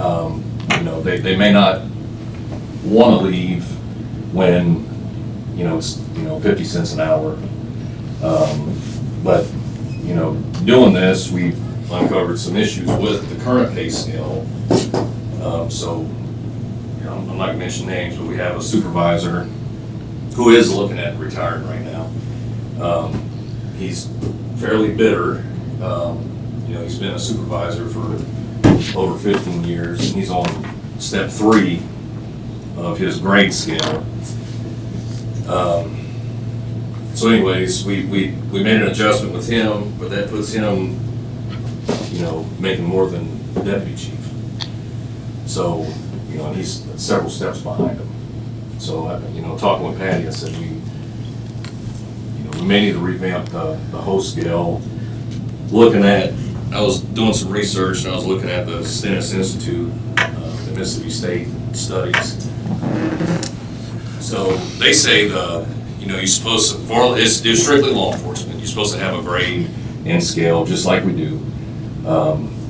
You know, they may not want to leave when, you know, it's, 50 cents an hour. But, doing this, we've uncovered some issues with the current pay scale. So, I'm not gonna mention names, but we have a supervisor who is looking at retiring right now. He's fairly bitter. He's been a supervisor for over 15 years, and he's on step 3 of his grade scale. So anyways, we made an adjustment with him, but that puts him, making more than deputy chief. So, and he's several steps behind him. So, talking with Patty, I said we may need to revamp the whole scale. I was doing some research, and I was looking at the Stennis Institute, the Mississippi State Studies. So they say you're supposed to, it's strictly law enforcement. You're supposed to have a grade and scale, just like we do.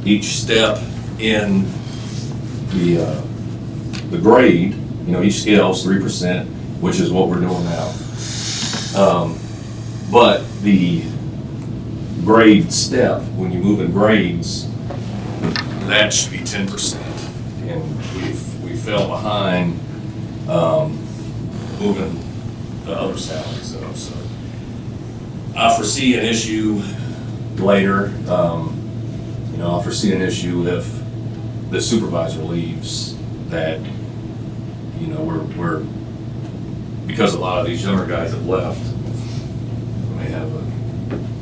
Each step in the grade, each scale is 3%, which is what we're doing now. But the grade step, when you move in grades, that should be 10%. And we fell behind moving the other salaries up. So I foresee an issue later. I foresee an issue if the supervisor leaves, that we're because a lot of these younger guys have left, we may have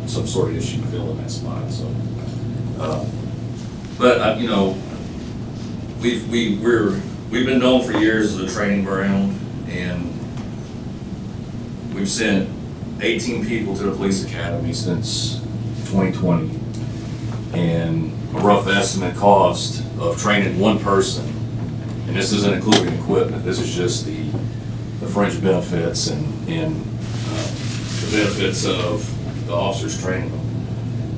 some sort of issue filling that spot. So, but we've been known for years as a training ground, and we've sent 18 people to the police academy since 2020, and a rough estimate cost of training one person, and this isn't including equipment, this is just the fringe benefits and the benefits of the officers training them,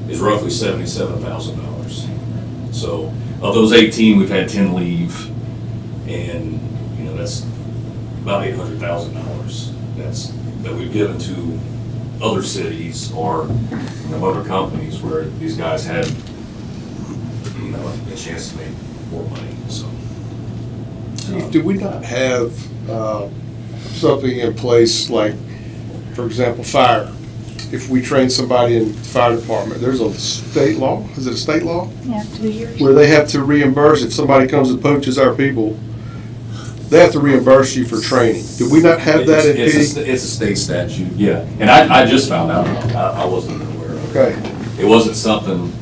is roughly $77,000. So of those 18, we've had 10 leave, and that's about $800,000 that we've given to other cities or other companies where these guys had a chance to make more money. So do we not have something in place, like, for example, fire? If we train somebody in the fire department, there's a state law, is it a state law? Yeah, 2 years. Where they have to reimburse, if somebody comes and poaches our people, they have to reimburse you for training. Do we not have that in It's a state statute, yeah. And I just found out, I wasn't aware of it. Okay. It wasn't something,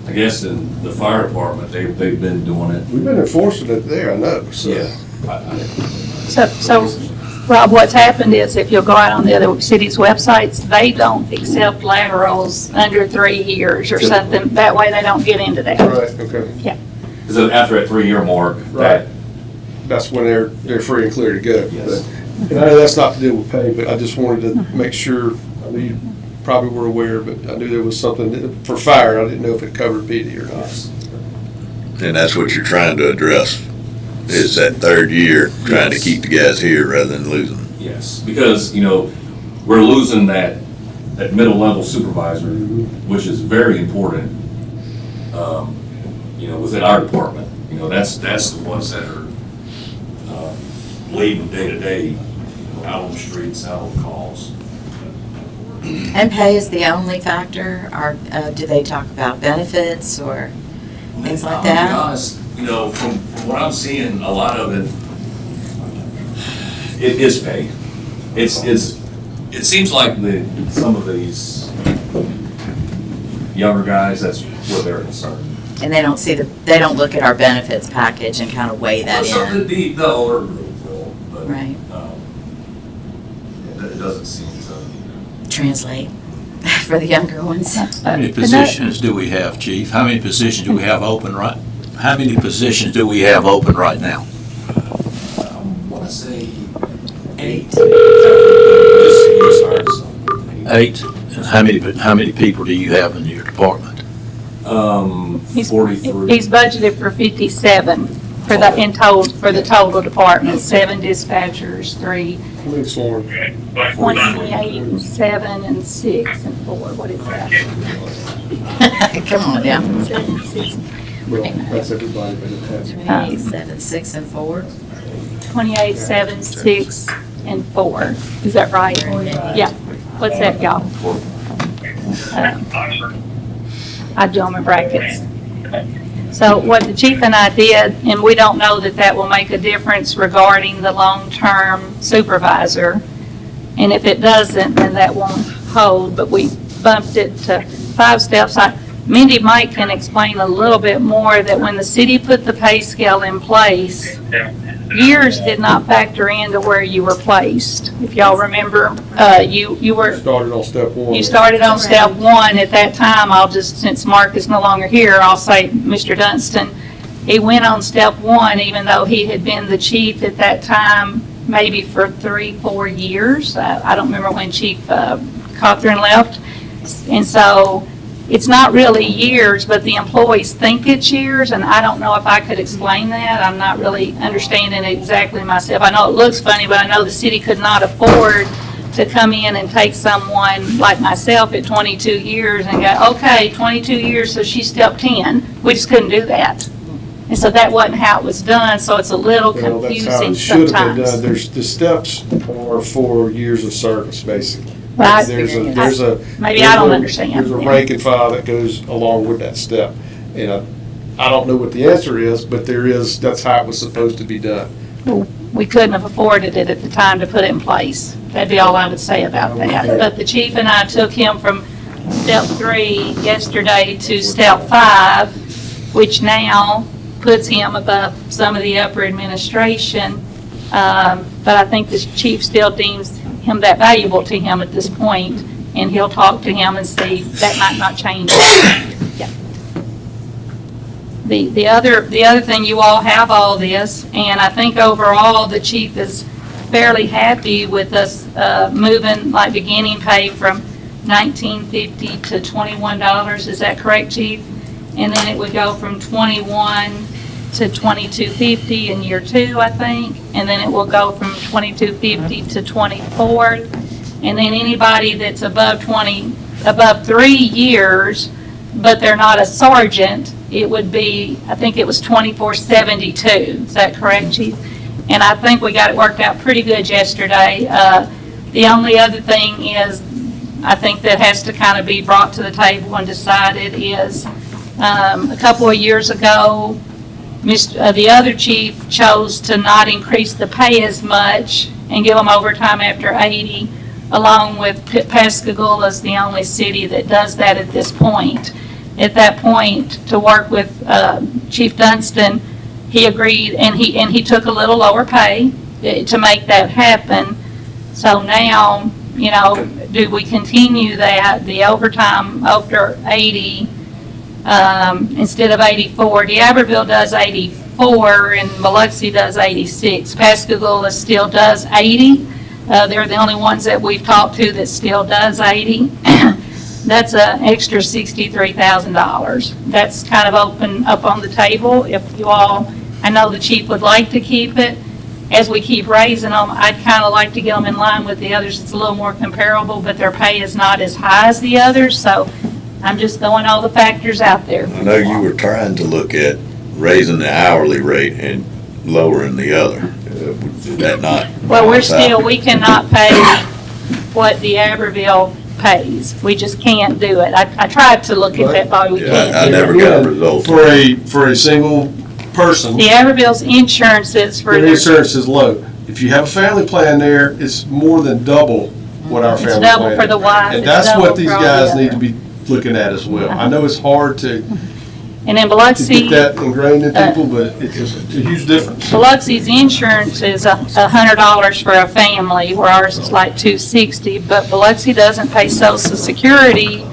I guess in the fire department, they've been doing it. We've been enforcing it there, I know, so. Yeah. So, Rob, what's happened is if you'll go out on the other cities' websites, they don't accept laterals under 3 years or something. That way they don't get into that. Right, okay. Yeah. So after that 3-year mark, Right. That's when they're free and clear to go. Yes. But, and I know that's not to do with pay, but I just wanted to make sure, I knew you probably were aware, but I knew there was something for fire. I didn't know if it covered PD or not. And that's what you're trying to address, is that third year, trying to keep the guys here rather than losing them. Yes, because, we're losing that middle level supervisor, which is very important, within our department. That's the ones that are leading day to day, out on the streets, out on calls. And pay is the only factor, or do they talk about benefits or things like that? I'll be honest, from what I'm seeing, a lot of it is pay. It seems like some of these younger guys, that's where they're concerned. And they don't look at our benefits package and kind of weigh that Well, in. the older group will, but Right. it doesn't seem to. Translate for the younger ones. How many positions do we have, Chief? How many positions do we have open right? How many positions do we have open right now? I want to say 8. Just 8. And how many people do you have in your department? He's 43. budgeted for 57. For the, in total, for the total department, 7 dispatchers, 3, How many sworn? 28, and 7, and 6, and 4, what is that? Come on now. 7, 6, Well, that's everybody, but it has. 28, 7, 6, and 4. 28, 7, 6, and 4. Is that right? Yeah. What's that, y'all? I do them in brackets. So what the chief and I did, and we don't know that that will make a difference regarding the long-term supervisor. And if it doesn't, then that won't hold, but we bumped it to 5 steps. Mindy Mike can explain a little bit more that when the city put the pay scale in place, years did not factor into where you were placed. If y'all remember, you were, Started on step 1. you started on step 1 at that time. I'll just, since Mark is no longer here, I'll say Mr. Dunstan, he went on step 1 even though he had been the chief at that time, maybe for 3-4 years. I don't remember when Chief Cothran left. And so it's not really years, but the employees think it's years, and I don't know if I could explain that. I'm not really understanding it exactly myself. I know it looks funny, but I know the city could not afford to come in and take someone like myself at 22 years and go, okay, 22 years, so she's step 10. We just couldn't do that. And so that wasn't how it was done, so it's a little Well, that's how confusing it should have been sometimes. done. The steps are for years of service, basically. Right. There's a. Maybe I don't understand. There's a rank and file that goes along with that step. And I don't know what the answer is, but there is, that's how it was supposed to be done. We couldn't have afforded it at the time to put it in place. That'd be all I would say about that. But the chief and I took him from step 3 yesterday to step 5, which now puts him above some of the upper administration. But I think the chief still deems him that valuable to him at this point, and he'll talk to him and see that might not change. Yeah. The other thing, you all have all this, and I think overall the chief is fairly happy with us moving like beginning pay from $19.50 to $21. Is that correct, chief? And then it would go from 21 to $22.50 in year 2, I think, and then it will go from $22.50 to $24, and then anybody that's above 3 years, but they're not a sergeant, it would be, I think it was $24.72. Is that correct, Chief? And I think we got it worked out pretty good yesterday. The only other thing is, I think that has to kind of be brought to the table and decided is, a couple of years ago, the other chief chose to not increase the pay as much and give them overtime after 80, along with Pascagoula is the only city that does that at this point. At that point, to work with Chief Dunstan, he agreed, and he took a little lower pay to make that happen. So now, you know, do we continue that, the overtime after 80, instead of 84. D'Iberville does 84 and Biloxi does 86. Pascagoula still does 80. They're the only ones that we've talked to that still does 80. That's an extra $63,000. That's kind of open up on the table. If you all, I know the chief would like to keep it. As we keep raising them, I'd kind of like to get them in line with the others. It's a little more comparable, but their pay is not as high as the others. So I'm just throwing all the factors out there. I know you were trying to look at raising the hourly rate and lowering the other. Did that not? Well, we cannot pay what D'Iberville pays. We just can't do it. I tried to look at that, but we Yeah, I can't do never it. got a result. For a single person, D'Iberville's insurance is for their their, insurance is low. If you have a family plan there, it's more than double what our it's family double plan for is. the wife. And it's that's double what these for all the guys other. need to be looking at as well. I know it's hard to And in get Biloxi, that ingrained in people, but it's a huge difference. Biloxi's insurance is $100 for a family, where ours is like $260, but Biloxi doesn't pay Social Security,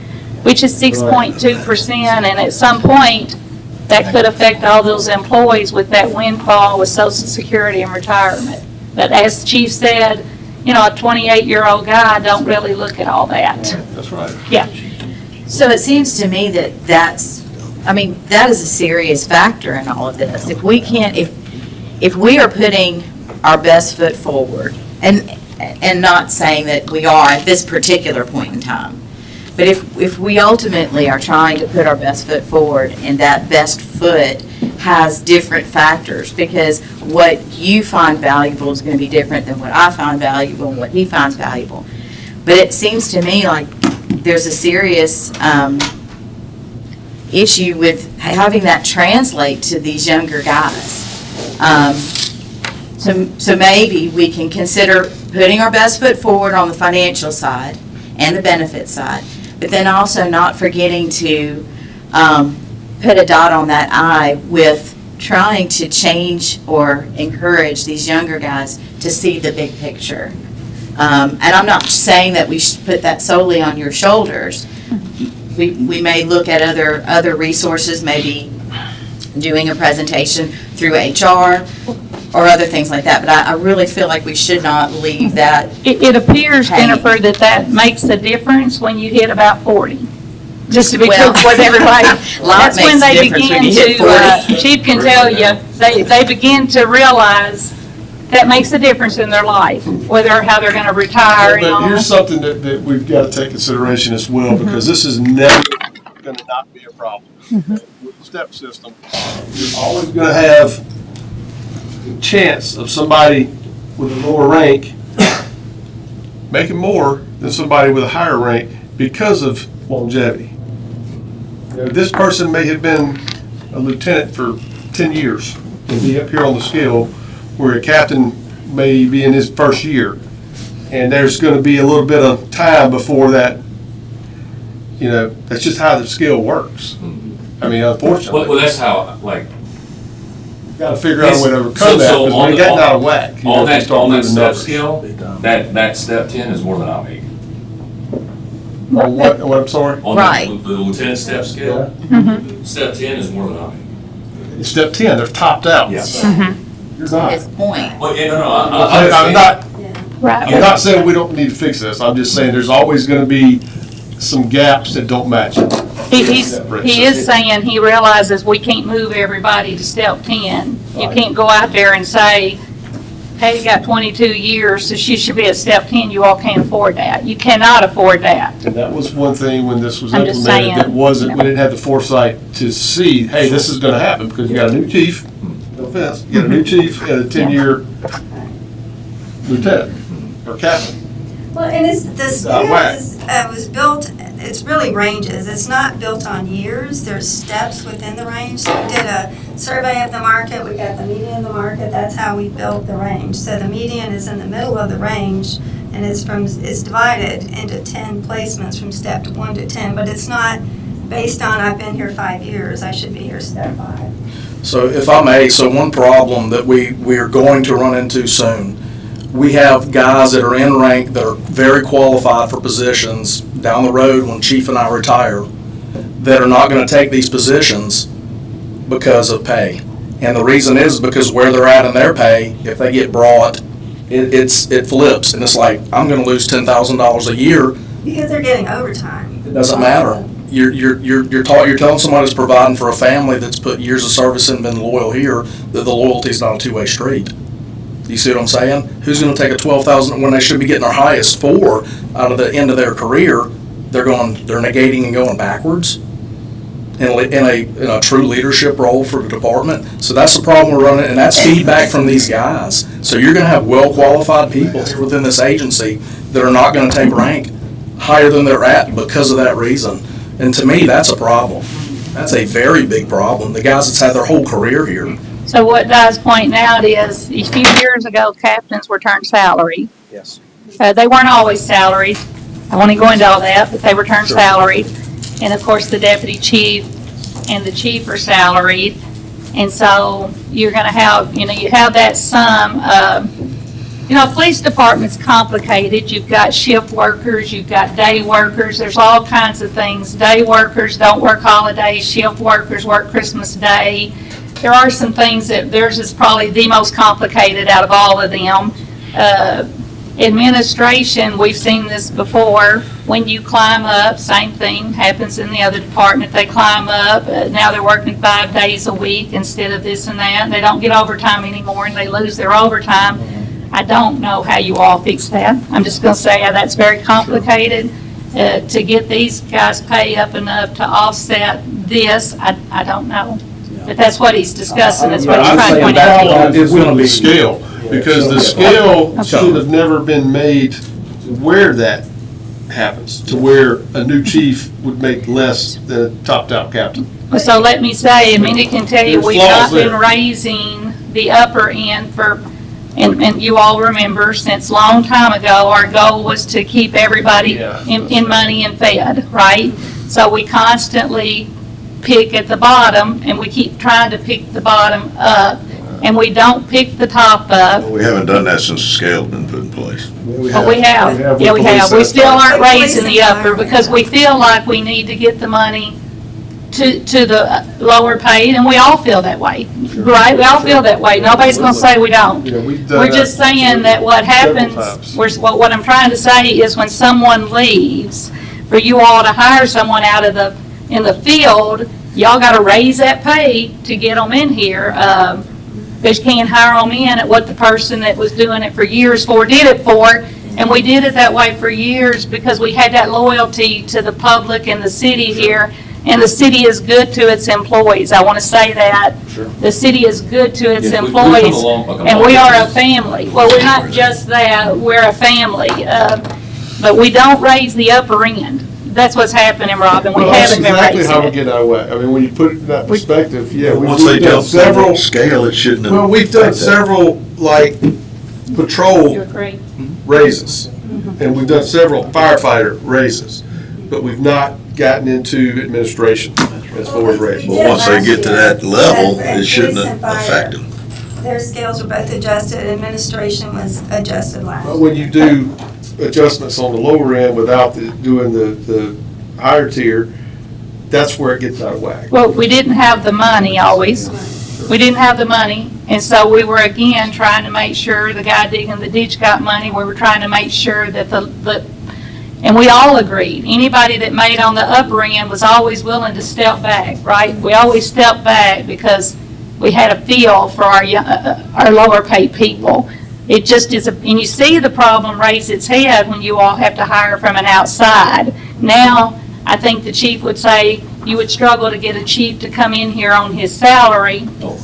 which is 6.2%, and at some point, that could affect all those employees with that windfall with Social Security and retirement. But as Chief said, you know, a 28-year-old guy don't really look at all that. That's right. Yeah. So it seems to me that that is a serious factor in all of this. If we can't, if if we are putting our best foot forward, and not saying that we are at this particular point in time, but if we ultimately are trying to put our best foot forward, and that best foot has different factors, because what you find valuable is going to be different than what I find valuable and what he finds valuable. But it seems to me like there's a serious issue with having that translate to these younger guys. So maybe we can consider putting our best foot forward on the financial side and the benefit side, but then also not forgetting to put a dot on that I with trying to change or encourage these younger guys to see the big picture. And I'm not saying that we should put that solely on your shoulders. We may look at other resources, maybe doing a presentation through HR or other things like that, but I really feel like we should not leave that. It appears, hanging. Jennifer, that makes a difference when you hit about 40. Just to be Well, truthful with everybody. lot That's when makes a they difference begin when you hit to, 40. Chief can tell you, they begin to realize that makes a difference in their life, whether, how they're gonna retire and But all. here's something that we've got to take consideration as well, because this is never going to not be a problem. With the step system, you're always going to have a chance of somebody with a lower rank making more than somebody with a higher rank because of longevity. You know, this person may have been a lieutenant for 10 years and be up here on the scale, where a captain may be in his first year. And there's going to be a little bit of time before that, you know, that's just how the scale works. I mean, unfortunately, Well, that's how, like, you've got to figure out a way to overcome So- that, so because on when the- it gets out of whack. you know, on if you that, start on that moving step numbers. scale, that step 10 is more than I make. On what, I'm sorry? On Right. the lieutenant step scale, Mhm. step 10 is more than I make. It's step 10, they're topped out. Yes. You're not. His point. Well, yeah, no, I'm understand. not, Right. I'm not saying we don't need to fix this, I'm just saying there's always going to be some gaps that don't match it. He is saying he realizes we can't move everybody to step 10. You Right. can't go out there and say, hey, you got 22 years, so she should be at step 10, you all can't afford that. You cannot afford that. And that was one thing when this was I'm just implemented, that saying, wasn't, you we know. didn't have the foresight to see, hey, this is going to happen, because you got a new chief, no offense, you got a new chief and a 10-year lieutenant or captain. Well, and the scale whack. was built, it's really ranges. It's not built on years. There's steps within the range. So we did a survey of the market. We got the median of the market. That's how we built the range. So the median is in the middle of the range, and it's divided into 10 placements from step 1 to 10. But it's not based on, I've been here 5 years, I should be here step 5. So if I may, so one problem that we are going to run into soon, we have guys that are in rank that are very qualified for positions down the road when Chief and I retire that are not going to take these positions because of pay. And the reason is because where they're at in their pay, if they get brought, it flips. And it's like, I'm going to lose $10,000 a year. Because they're getting overtime. It doesn't matter. You're telling somebody that's providing for a family that's put years of service in and been loyal here, that the loyalty's not a two-way street. You see what I'm saying? Who's going to take a $12,000 when they should be getting their highest 4 out of the end of their career? They're negating and going backwards in a true leadership role for the department. So that's the problem we're running, and that's feedback from these guys. So you're going to have well-qualified people within this agency that are not going to take rank higher than they're at because of that reason. And to me, that's a problem. That's a very big problem. The guys that's had their whole career here. So what Di's pointing out is, a few years ago, captains were turned salary. Yes. They weren't always salaried. I won't go into all that, but they were turned salaried. And of course, the deputy chief and the chief are salaried. And so you're gonna have, you have that sum of, police department's complicated. You've got shift workers, you've got day workers, there's all kinds of things. Day workers don't work holidays, shift workers work Christmas Day. There are some things that theirs is probably the most complicated out of all of them. Administration, we've seen this before. When you climb up, same thing happens in the other department. They climb up, now they're working 5 days a week instead of this and that. And they don't get overtime anymore and they lose their overtime. I don't know how you all fix that. I'm just gonna say that's very complicated. To get these guys pay up enough to offset this, I don't know. But that's what he's discussing, that's what he's I'd trying to say point the out. problem is gonna with be- the scale, because the scale should have never been made where that happens, to where a new chief would make less than a top captain. So let me say, and Mindy can tell you, There's we've flaws not been there. raising the upper end for, and you all remember, since a long time ago, our goal was to keep everybody Yeah. in money and fed, right? So we constantly pick at the bottom, and we keep trying to pick the bottom up, and we don't pick the top up. We haven't done that since the scale's been put in place. But we have, yeah, we have. We still aren't raising the upper because we feel like we need to get the money to the lower paid, and we all feel that way, right? We all feel that way. Nobody's gonna say we don't. Yeah, we've done We're that just saying that what several happens, times. what I'm trying to say is when someone leaves, for you all to hire someone out of in the field, y'all gotta raise that pay to get them in here. Because you can't hire them in at what the person that was doing it for years did it for. And we did it that way for years because we had that loyalty to the public and the city here. And the city is good to its employees. I want to say that. Sure. The city is good to its Yes, we've employees. come along like a And we long are a way. family. Well, we're not just that, we're a family. But we don't raise the upper end. That's what's happening, Robin. We Well, that's haven't been exactly how we raising it. get our way. I mean, when you put it in that perspective, yeah, Once they we've done jump several, several scale, it shouldn't have. well, we've done several, like, You patrol agree? raises. And we've done several firefighter raises, but we've not gotten into administration as far as raises. But once they get to that level, it shouldn't affect them. Their scales were both adjusted, administration was adjusted last. But when you do adjustments on the lower end without doing the higher tier, that's where it gets out of whack. Well, we didn't have the money always. We didn't have the money, and so we were again trying to make sure the guy digging the ditch got money. We were trying to make sure that and we all agreed, anybody that made on the upper end was always willing to step back, right? We always stepped back because we had a feel for our lower paid people. It just is, and you see the problem raise its head when you all have to hire from an outside. Now, I think the chief would say, you would struggle to get a chief to come in here on his salary,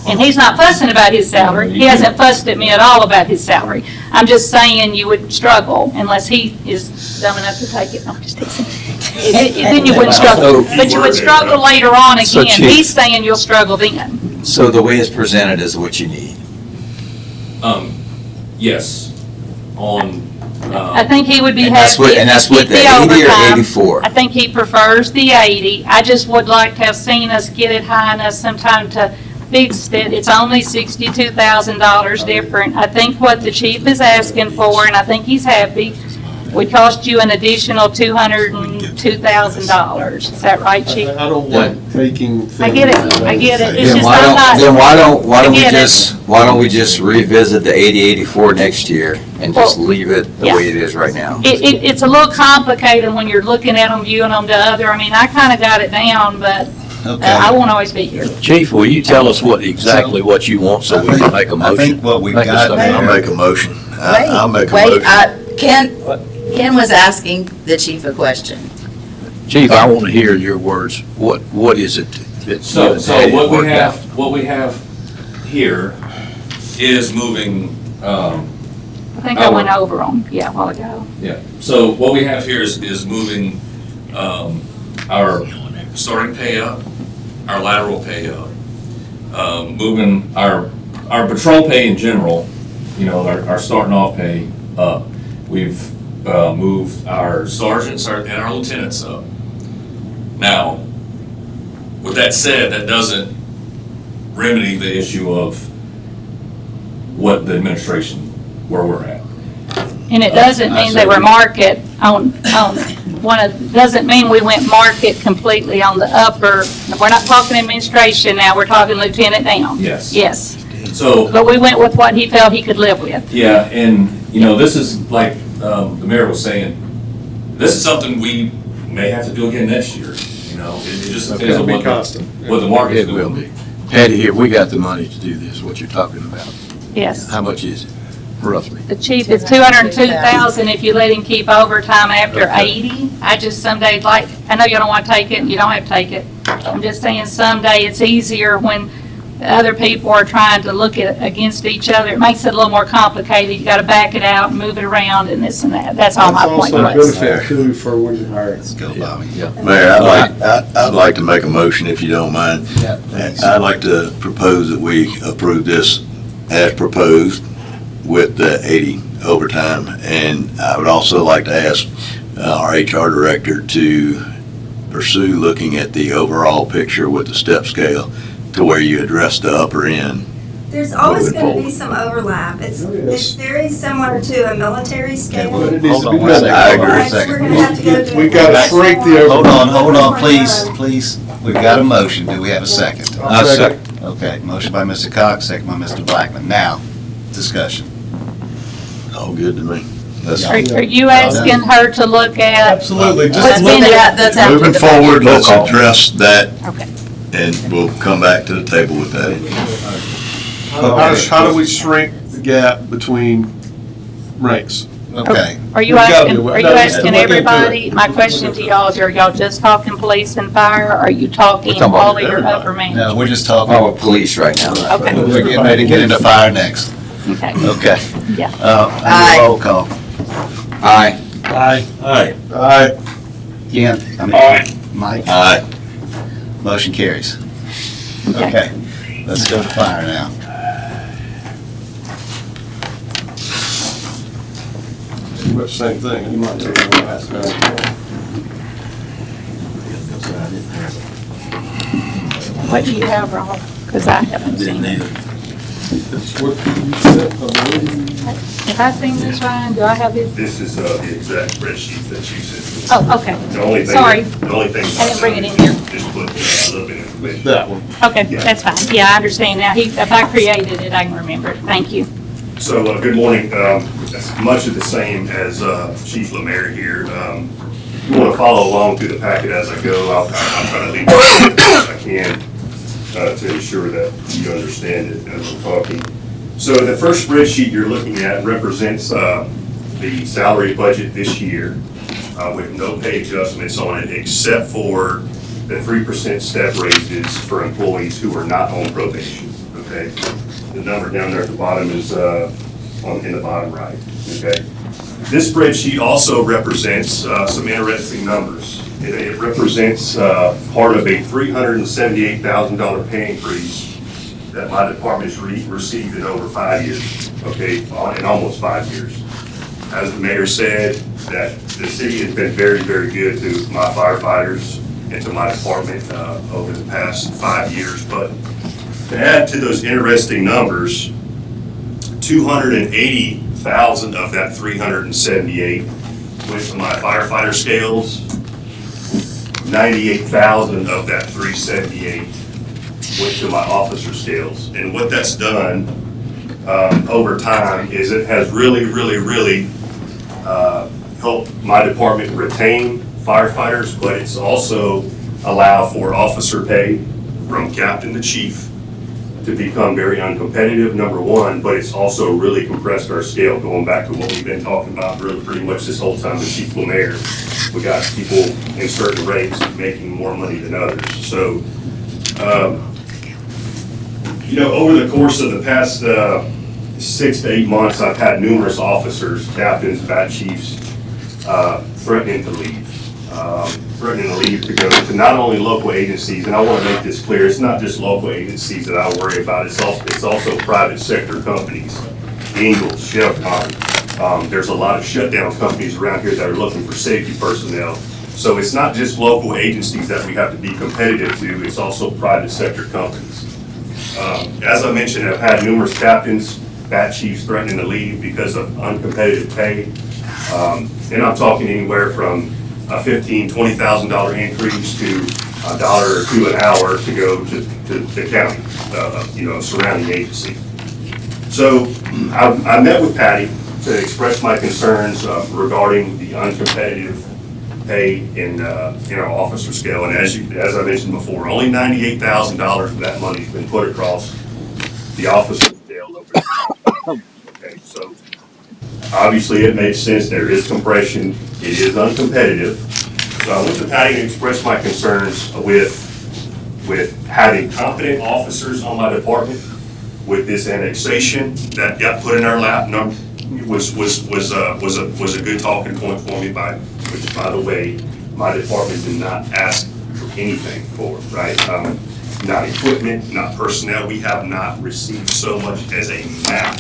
and he's not fussing about his salary. He hasn't fussed at me at all about his salary. I'm just saying you would struggle unless he is dumb enough to take it. No, I'm just teasing. Then you wouldn't struggle, but you would struggle later on So, again. Chief- He's saying you'll struggle then. So the way it's presented is what you need. Yes, on, I think he would be And happy. that's what, and that's what if the he 80 or overtime. 84? I think he prefers the 80. I just would like to have seen us get it high enough sometime to fix it. It's only $62,000 different. I think what the chief is asking for, and I think he's happy, would cost you an additional $202,000. Is that right, chief? I don't like taking things. I get it. I get it. It's Then just why I'm don't, not. then why don't we I get it. why don't we just revisit the 80, 84 next year and just Well, leave it the yeah. way it is right now? It's a little complicated when you're looking at them, viewing them to other. I mean, I kind of got it down, but I won't always be here. Chief, will you tell us exactly what you want so we can make a motion? I think what we've Make a got, statement. I'll make a motion. I'll make a Wait, motion. Ken was asking the chief a question. Chief, I want to hear your words. What is it that so you had what worked out? what we have here is moving, I think I went over them, a while ago. yeah, so what we have here is moving, our starting pay up, our lateral pay up, moving our patrol pay in general, our starting off pay up. We've moved our sergeants and our lieutenants up. Now, with that said, that doesn't remedy the issue of what the administration, where we're at. And it doesn't mean they were market doesn't mean we went market completely on the upper. We're not talking administration now, we're talking lieutenant down. Yes. Yes, So, but we went with what he felt he could live with. yeah, and you know, this is like, the mayor was saying, this is something we may have to do again next year, you know, it just It's depends gonna on be what, constant. what the market's It will doing. be. Patty, have we got the money to do this, what you're talking about? Yes. How much is it, roughly? The chief is 202,000 if you let him keep overtime after 80. I just some days, like, I know you don't want to take it, and you don't have to take it. I'm just saying someday it's easier when other people are trying to look at against each other. It makes it a little more complicated. You got to back it out and move it around and this and that. That's all my point That's also was. a benefit too for when you hire. Let's go, Bobby. Mayor, I'd like to make a motion if you don't mind. I'd like to propose that we approve this as proposed with the 80 overtime. And I would also like to ask our HR director to pursue looking at the overall picture with the step scale to where you address the upper end. There's always Moving going to be forward. some overlap. It's Oh, yes. it's very similar to a military scale. But it needs Hold to on be one second. done. I agree. Otherwise, we're gonna have to go do We it gotta one shrink the by one. Hold on, One please, by one. please. We've got a motion. Do we have a second? I'll second. Okay, motion by Mr. Cox, second by Mr. Blackman. Now, discussion. All good to me. That's Are you asking her to look at? Absolutely, Let's just do look that, at, that's after moving the forward, budget. let's address that Okay. and we'll come back to the table with that. how do we shrink the gap between ranks? Okay. Are you We've gotta asking, do it. are you No, asking look into it. everybody? My question to y'all is, are y'all just talking police and fire? Or are you talking We're talking about all of your everybody. upper No, management? we're just talking. Oh, police right now. Okay, We're getting ready to get into fire next. okay, Okay. yeah. I need a roll call. Aye. Aye. Aye. Ken? Mike? Aye. Motion carries. Okay. Okay, let's go to fire now. Pretty much same thing. You might take the last guy. What do you have, Rob? Because I haven't seen it. It's what you said, I believe. Have I seen this, Ryan? Do I have it? This is the exact spreadsheet that you sent. Oh, okay. The only thing, Sorry. the only thing. I didn't bring it in here. Just put a little bit of information. That one. Okay, that's fine. Yeah, I understand now. If I created it, I can remember it. Thank you. So, good morning. It's much of the same as Chief Lemare here. If you want to follow along through the packet as I go, I'll try to lead as much as I can to ensure that you understand it as I'm talking. So the first spreadsheet you're looking at represents the salary budget this year with no pay adjustments on it except for the 3% step raises for employees who are not on probation, okay? The number down there at the bottom is in the bottom right, okay? This spreadsheet also represents some interesting numbers. It represents part of a $378,000 pay increase that my department's received in over 5 years, okay, in almost 5 years. As the mayor said, that the city has been very, very good to my firefighters and to my department over the past 5 years. But to add to those interesting numbers, 280,000 of that 378 went to my firefighter scales. 98,000 of that 378 went to my officer scales. And what that's done over time is it has really helped my department retain firefighters, but it's also allowed for officer pay from captain to chief to become very uncompetitive, number one, but it's also really compressed our scale, going back to what we've been talking about really pretty much this whole time with Chief Lemare. We got people in certain ranks making more money than others. So, over the course of the past 6 to 8 months, I've had numerous officers, captains, bat chiefs, threatening to leave. Threatening to leave to go to not only local agencies, and I want to make this clear, it's not just local agencies that I worry about, it's also private sector companies, Ingalls, Chevron. There's a lot of shutdown companies around here that are looking for safety personnel. So it's not just local agencies that we have to be competitive to, it's also private sector companies. As I mentioned, I've had numerous captains, bat chiefs threatening to leave because of uncompetitive pay. And I'm talking anywhere from a $15,000, $20,000 increase to $1 or $2 an hour to go to the county, surrounding agency. So I met with Patty to express my concerns regarding the uncompetitive pay in our officer scale. And as I mentioned before, only $98,000 of that money's been put across the officer scale over there. Okay, so obviously it makes sense. There is compression. It is uncompetitive. So I went to Patty and expressed my concerns with having competent officers on my department, with this annexation that got put in our lap. Was a good talking point for me, which by the way, my department did not ask for anything for, right? Not equipment, not personnel. We have not received so much as a map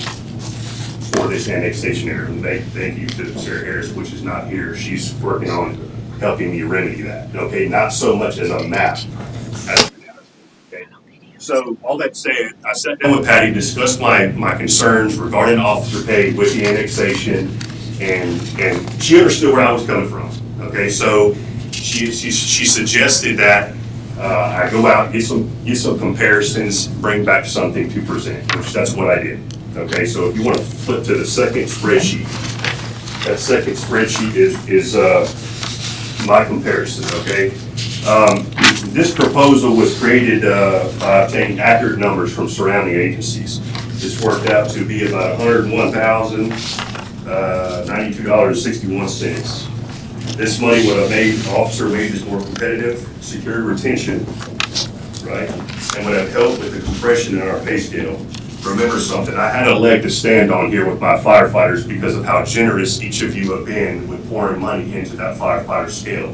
for this annexation area. And thank you to Sarah Harris, which is not here. She's working on helping me remedy that. Okay, not so much as a map. Okay. So all that said, I sat down with Patty, discussed my concerns regarding officer pay with the annexation, and she understood where I was coming from. Okay, so she suggested that I go out, get some comparisons, bring back something to present, which that's what I did. Okay, so if you want to flip to the second spreadsheet, that second spreadsheet is my comparison. Okay, this proposal was created by obtaining accurate numbers from surrounding agencies. This worked out to be about $101,092.61. This money would have made officer wages more competitive, secured retention, right, and would have helped with the compression in our pay scale. Remember something, I had a leg to stand on here with my firefighters because of how generous each of you have been with pouring money into that firefighter scale.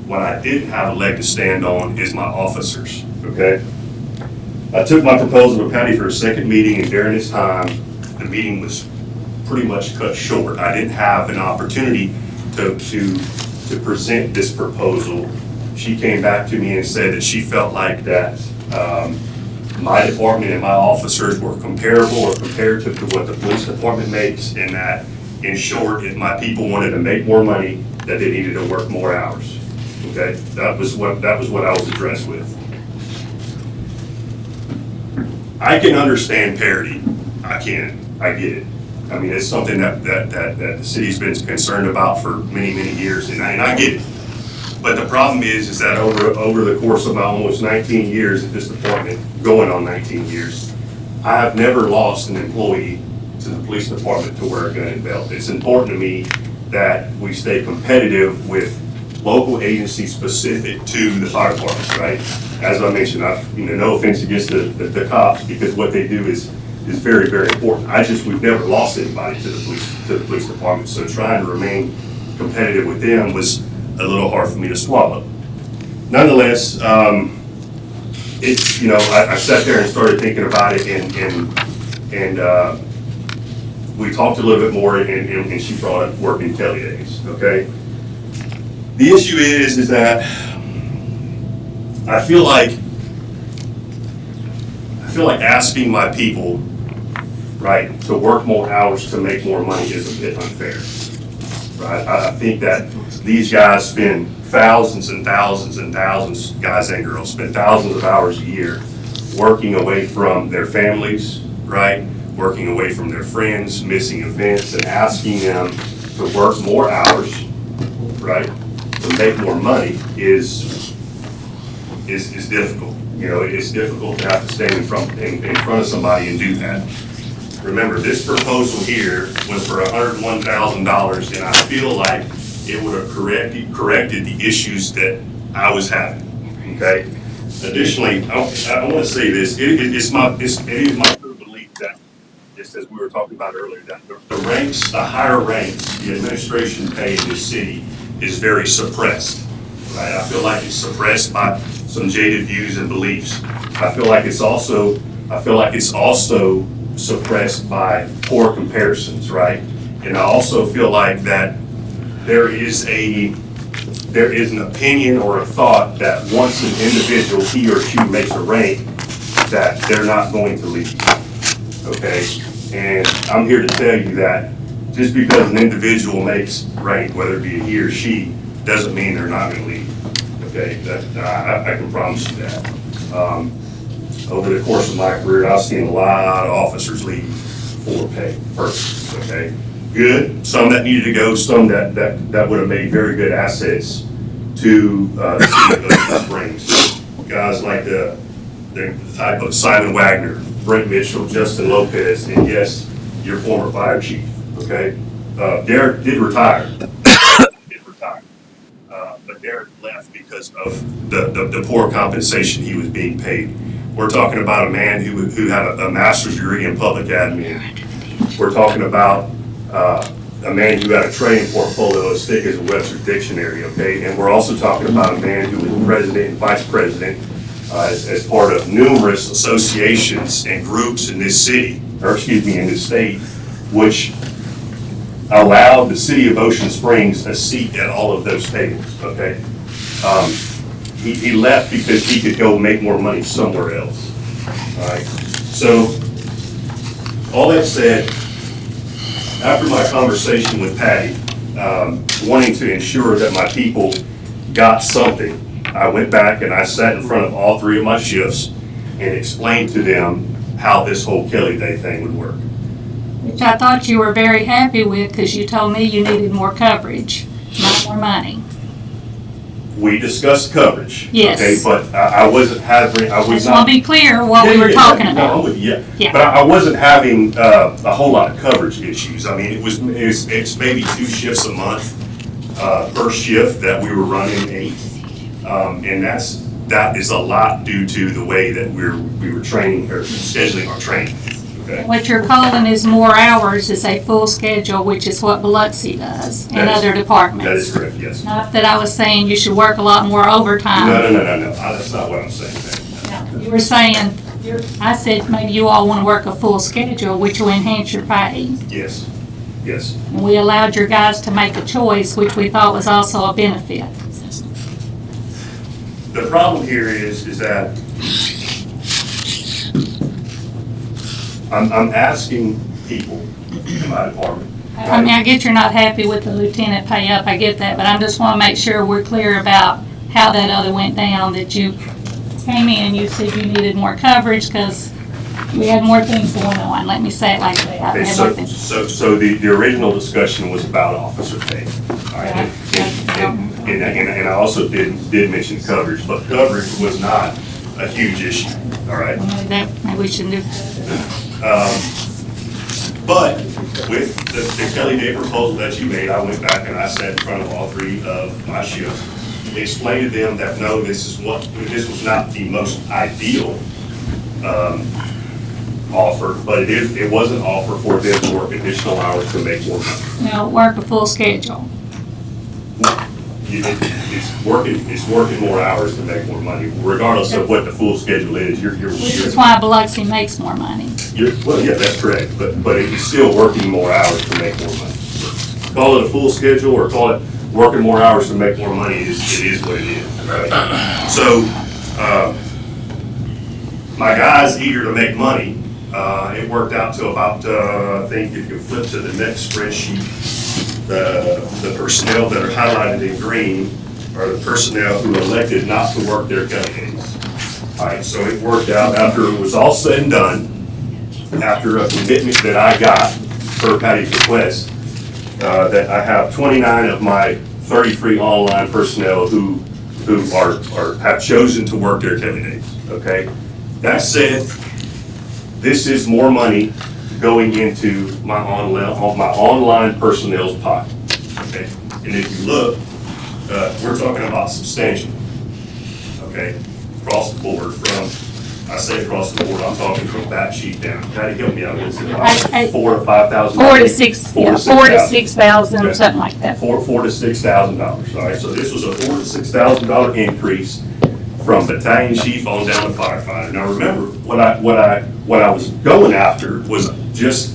What I didn't have a leg to stand on is my officers, okay? I took my proposal to Patty for a second meeting, and during this time, the meeting was pretty much cut short. I didn't have an opportunity to present this proposal. She came back to me and said that she felt like that my department and my officers were comparable or comparative to what the police department makes, and that, in short, if my people wanted to make more money, that they needed to work more hours. Okay, that was what I was addressed with. I can understand parity. I get it. I mean, it's something that the city's been concerned about for many years, and I get it. But the problem is that over the course of my almost 19 years at this department, going on 19 years, I have never lost an employee to the police department to wear a gun and belt. It's important to me that we stay competitive with local agencies specific to the fire departments, right? As I mentioned, no offense against the cops, because what they do is very important. We've never lost anybody to the police department, so trying to remain competitive with them was a little hard for me to swallow. Nonetheless, I sat there and started thinking about it, and we talked a little bit more, and she brought up working Kelly days. Okay. The issue is that I feel like asking my people, right, to work more hours to make more money is a bit unfair, right? I think that these guys spend thousands and thousands and thousands, guys and girls, spend thousands of hours a year working away from their families, right? Working away from their friends, missing events, and asking them to work more hours, right, to make more money is difficult. It's difficult to have to stand in front of somebody and do that. Remember, this proposal here was for $101,000, and I feel like it would have corrected the issues that I was having. Okay. Additionally, I want to say this: it is my true belief that, just as we were talking about earlier, that the higher ranks, the administration pay in this city is very suppressed. Right? I feel like it's suppressed by some jaded views and beliefs. I feel like it's also suppressed by poor comparisons, right? And I also feel like that there is an opinion or a thought that once an individual, he or she, makes a rank, that they're not going to leave. Okay? And I'm here to tell you that just because an individual makes rank, whether it be a he or she, doesn't mean they're not going to leave. Okay? I can promise you that. Over the course of my career, I've seen a lot of officers leave for pay purposes, okay? good, some that needed to go, some that would have made very good assets to the city of Ocean Springs. Guys like the type of Simon Wagner, Brent Mitchell, Justin Lopez, and yes, your former fire chief, okay? Derek did retire. But Derek left because of the poor compensation he was being paid. We're talking about a man who had a master's degree in public admin. We're talking about a man who had a trading portfolio as thick as a Webster's dictionary, okay? And we're also talking about a man who was president and vice president as part of numerous associations and groups in this city, or excuse me, in this state, which allowed the city of Ocean Springs a seat at all of those tables, okay? He left because he could go make more money somewhere else, all right? So, all that said, after my conversation with Patty, wanting to ensure that my people got something, I went back and I sat in front of all three of my shifts and explained to them how this whole Kelly Day thing would work. Which I thought you were very happy with, because you told me you needed more coverage, not more money. We discussed coverage. Yes. Okay, but I wasn't having, I I was just not. want to be clear what we were talking No, I'm about. with you, Yeah. But I wasn't having a whole lot of coverage issues. I mean, it's maybe 2 shifts a month per shift that we were running 8. And that is a lot due to the way that we were training or scheduling our training. Okay. What you're calling is more hours is a full schedule, which is what Biloxi does and That is- other departments. That is correct, yes. Not that I was saying you should work a lot more overtime. No, that's not what I'm saying. No, you were saying, I said maybe you all want to work a full schedule, which will enhance your pay. Yes. And we allowed your guys to make a choice, which we thought was also a benefit. The problem here is that I'm asking people in my department. I mean, I get you're not happy with the lieutenant pay up, I get that, but I just want to make sure we're clear about how that other went down, that you came in, you said you needed more coverage because we had more things going on. Let me say it like that. Okay, We had more things. so the original discussion was about officer pay. All right, and I also did mention coverage, but coverage was not a huge issue, all right? Maybe we should do. But with the Kelly Day proposal that you made, I went back and I sat in front of all 3 of my shifts, explained to them that no, this was not the most ideal offer, but it was an offer for them to work additional hours to make more money. No, work a full schedule. It's working more hours to make more money, regardless of what the full schedule is. Which is why Biloxi makes more money. Well, yeah, that's correct, but it's still working more hours to make more money. Call it a full schedule or call it working more hours to make more money, it is what it is, right? So, my guys eager to make money, it worked out to about, I think if you flip to the next spreadsheet, the personnel that are highlighted in green are the personnel who elected not to work their Kelly days. All right, so it worked out after it was all said and done, after a commitment that I got per Patty's request, that I have 29 of my 33 online personnel who have chosen to work their Kelly days, okay? That said, this is more money going into my online personnel's pocket, okay? And if you look, we're talking about substantial, okay? Across the board I say across the board, I'm talking from back sheet down. Patty, help me out, what's it about, $4,000 to $5,000? 4 to 6, yeah, 4 to 6,000, Okay. something like that. $4,000 to $6,000, all right? So this was a $4,000 to $6,000 increase from battalion chief on down to firefighter. Now remember, what I was going after was just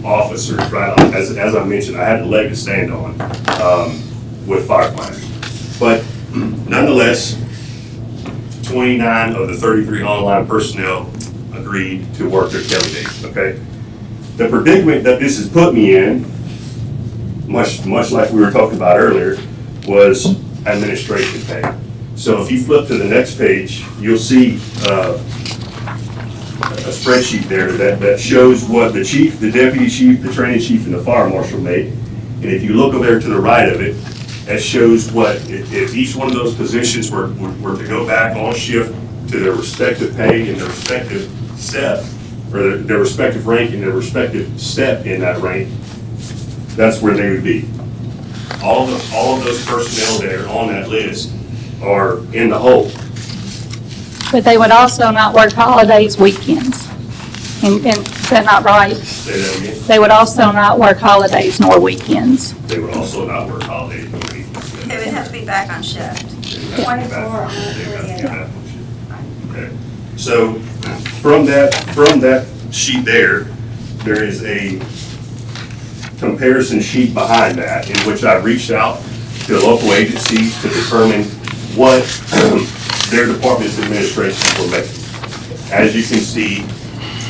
officers, right? As I mentioned, I had a leg to stand on with firefighters. But nonetheless, 29 of the 33 online personnel agreed to work their Kelly days, okay? The predicament that this has put me in, much like we were talking about earlier, was administration pay. So if you flip to the next page, you'll see a spreadsheet there that shows what the chief, the deputy chief, the training chief, and the fire marshal make. And if you look over there to the right of it, that shows what, if each one of those positions were to go back on shift to their respective pay and their respective step, or their respective rank and their respective step in that rank, that's where they would be. All of those personnel there on that list are in the hole. But they would also not work holidays, weekends. And is that not right? Say that again. They would also not work holidays nor weekends. They would also not work holidays nor weekends. They would have to be back on shift. They would have to be 24 on back- they would have to be 48. back on shift. Okay. So from that sheet there is a comparison sheet behind that in which I reached out to local agencies to determine what their department's administrations were making. As you can see,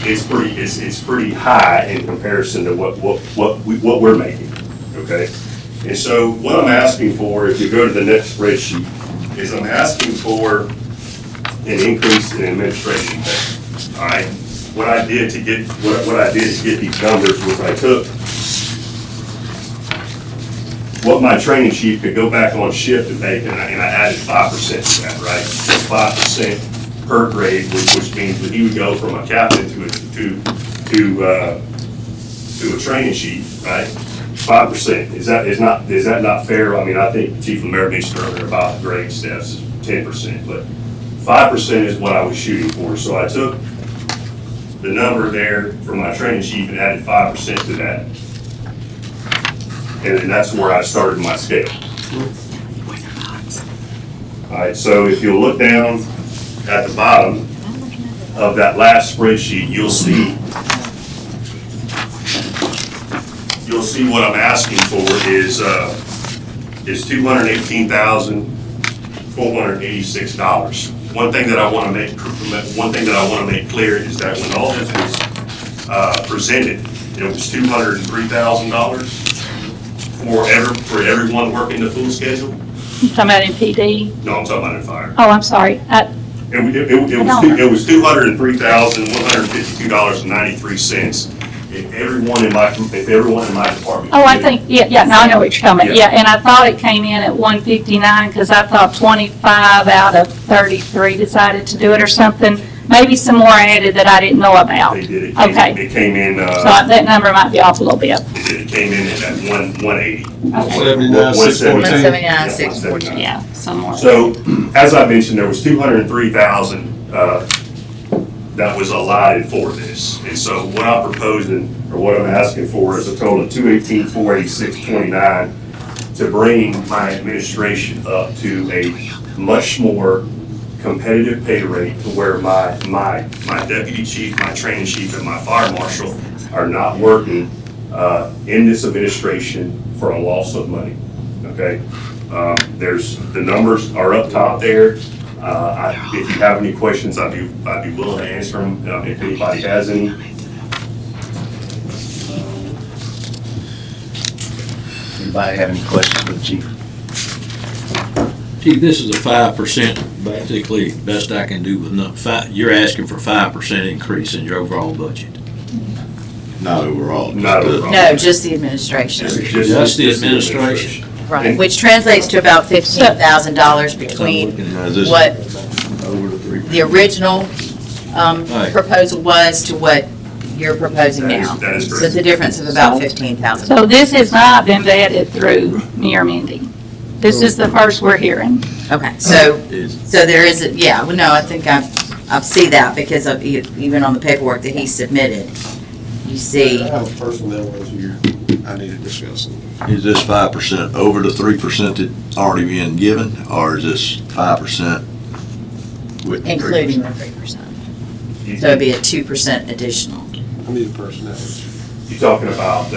it's pretty high in comparison to what we're making, okay? And so what I'm asking for, if you go to the next spreadsheet, is I'm asking for an increase in administration pay, all right? What I did to get these numbers was I took what my training chief could go back on shift and make, and I added 5% to that, right? So 5% per grade, which means that he would go from a captain to a training chief, right? 5%. Is that not fair? I mean, I think Chief Lemaire mentioned earlier about the grade steps, 10%, but 5% is what I was shooting for. So I took the number there from my training chief and added 5% to that. And then that's where I started my scale. All right, so if you'll look down at the bottom of that last spreadsheet, you'll see what I'm asking for is $218,486. One thing that I want to make clear is that when all this was presented, it was $203,000 for everyone working the full schedule. You talking about in PD? No, I'm talking about in fire. Oh, I'm sorry. It was $203,152.93. If everyone in my department. Oh, I think, yeah, now I know what you're talking about. Yeah. Yeah, and I thought it came in at 159 because I thought 25 out of 33 decided to do it or something. Maybe some more added that I didn't know about. They did. Okay. It came in, So that number might be off a little bit. it came in at 180. 79,614. 179,614. Yeah, some more. So, as I mentioned, there was 203,000 that was allotted for this. And so what I'm proposing, or what I'm asking for, is a total of 218,486.29 to bring my administration up to a much more competitive pay rate to where my deputy chief, my training chief, and my fire marshal are not working in this administration for a loss of money, okay? The numbers are up top there. If you have any questions, I'd be willing to answer them, if anybody has any. Anybody have any questions for the chief? Chief, this is a 5%, basically, best I can do with you're asking for 5% increase in your overall budget. Not overall. Not overall. No, just the administration, Just the administration. right, which translates to about $15,000 between what the original Right. proposal was to what you're proposing now. That is So correct. it's a difference of about $15,000. So this has not been vetted through me or Mindy. This is the first we're hearing. Okay, so there is, yeah, well, no, I think I see that because of, even on the paperwork that he submitted, you I see, have a personnel issue I need to discuss. Is this 5% over the 3% that's already being given, or is this 5% with the 3%? including the 3%. So it'd be a 2% additional. I need a personnel issue. You talking about,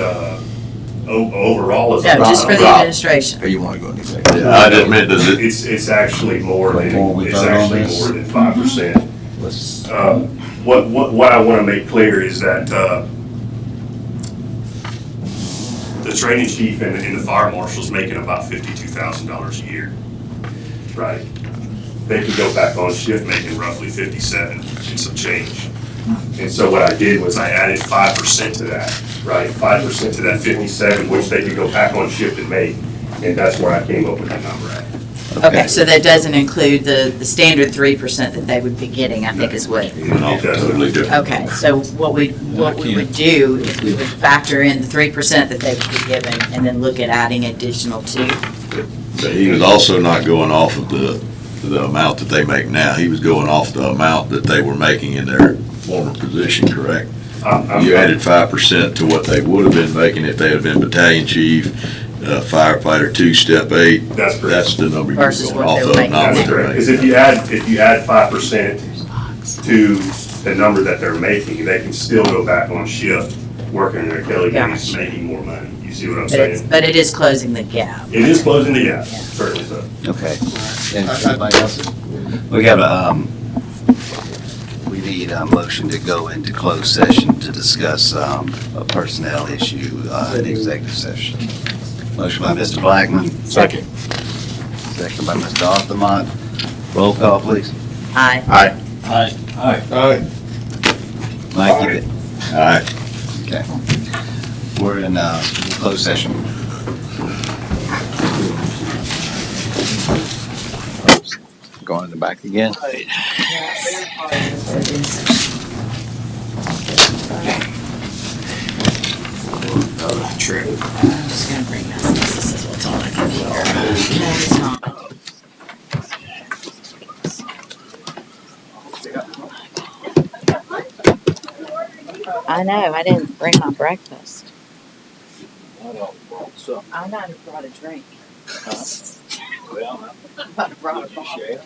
overall? No, just for the administration. Or you want to go in executive? Yeah, I just meant, does it, It's actually more Before we vote on this? more than 5%. Let's, What I want to make clear is that the training chief and the fire marshal's making about $52,000 a year, right? They could go back on shift making roughly 57 and some change. And so what I did was I added 5% to that, right? 5% to that 57, which they could go back on shift and make, and that's where I came up with that number at. Okay, so that doesn't include the standard 3% that they would be getting, I think is what. Totally different. Okay, so what we would do is we would factor in the 3% that they would be given and then look at adding additional to. But he was also not going off of the amount that they make now. He was going off the amount that they were making in their former position, correct? You added 5% to what they would have been making if they had been battalion chief, firefighter 2, step 8. That's correct. That's the number you were Versus going what they off were of, making. not what That's they're correct, making. because if you add 5% to the number that they're making, they can still go back on shift, working their Kelly days, Gotcha. making more money. You see what I'm saying? But it is closing the gap. It is closing the gap, certainly so. Okay. Anybody else? We got we need a motion to go into closed session to discuss a personnel issue in executive session. Motion by Mr. Blackman. Second. Second by Mr. Altamont. Roll call, please. Aye. All right. Mike, you did. All right. Okay. We're in closed session. Going in the back again. I'm just gonna bring this is what's on my computer. No, it's not. I know, I didn't bring my breakfast. I might have brought a drink. Well, I might have brought a bottle.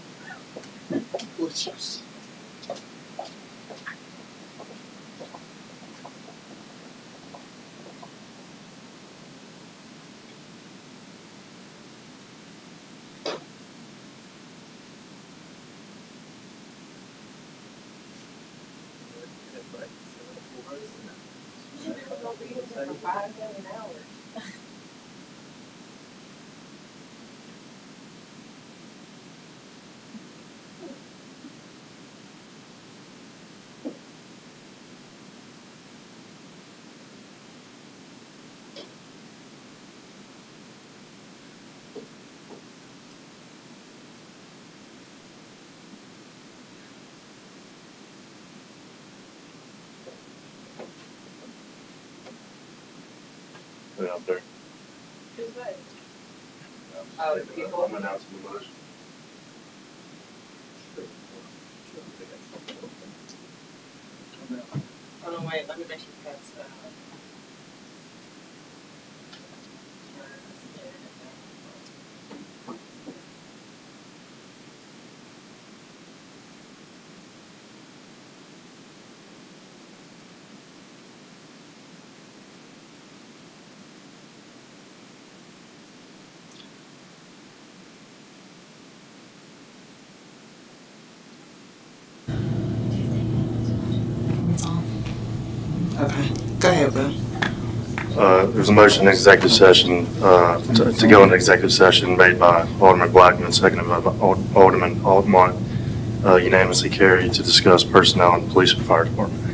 Out there. Oh, people. I'm announcing the motion. Oh, no, wait, let me make sure that's, Okay, go ahead, Bill. There's a motion in executive session, to go into executive session made by Alderman Blackman, seconded by Alderman Altamont, unanimously carried to discuss personnel in the police and fire department.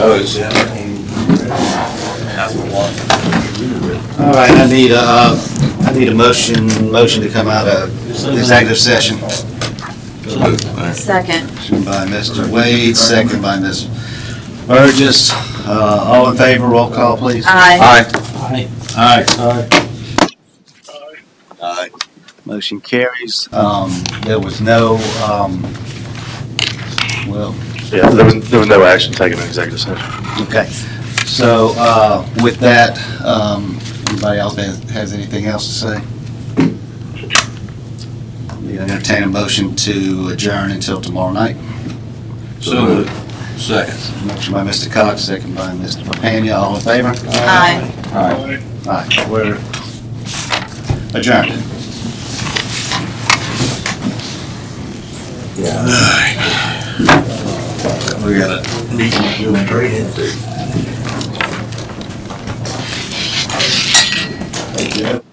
Oh, it's, that's one. All right, I need a motion to come out of executive session. Second. Motion by Mr. Wade, second by Ms. Burgess. All in favor, roll call, please. Aye. Aye. Aye. Motion carries. There was no, well, Yeah, there was no action taken in executive session. okay. So, with that, anybody else has anything else to say? We entertain a motion to adjourn until tomorrow night. So moved. Second. Motion by Mr. Cox, second by Mr. Papania. All in favor? Aye. Aye. Aye. We're adjourned. We got a meeting to go straight into. Thank you.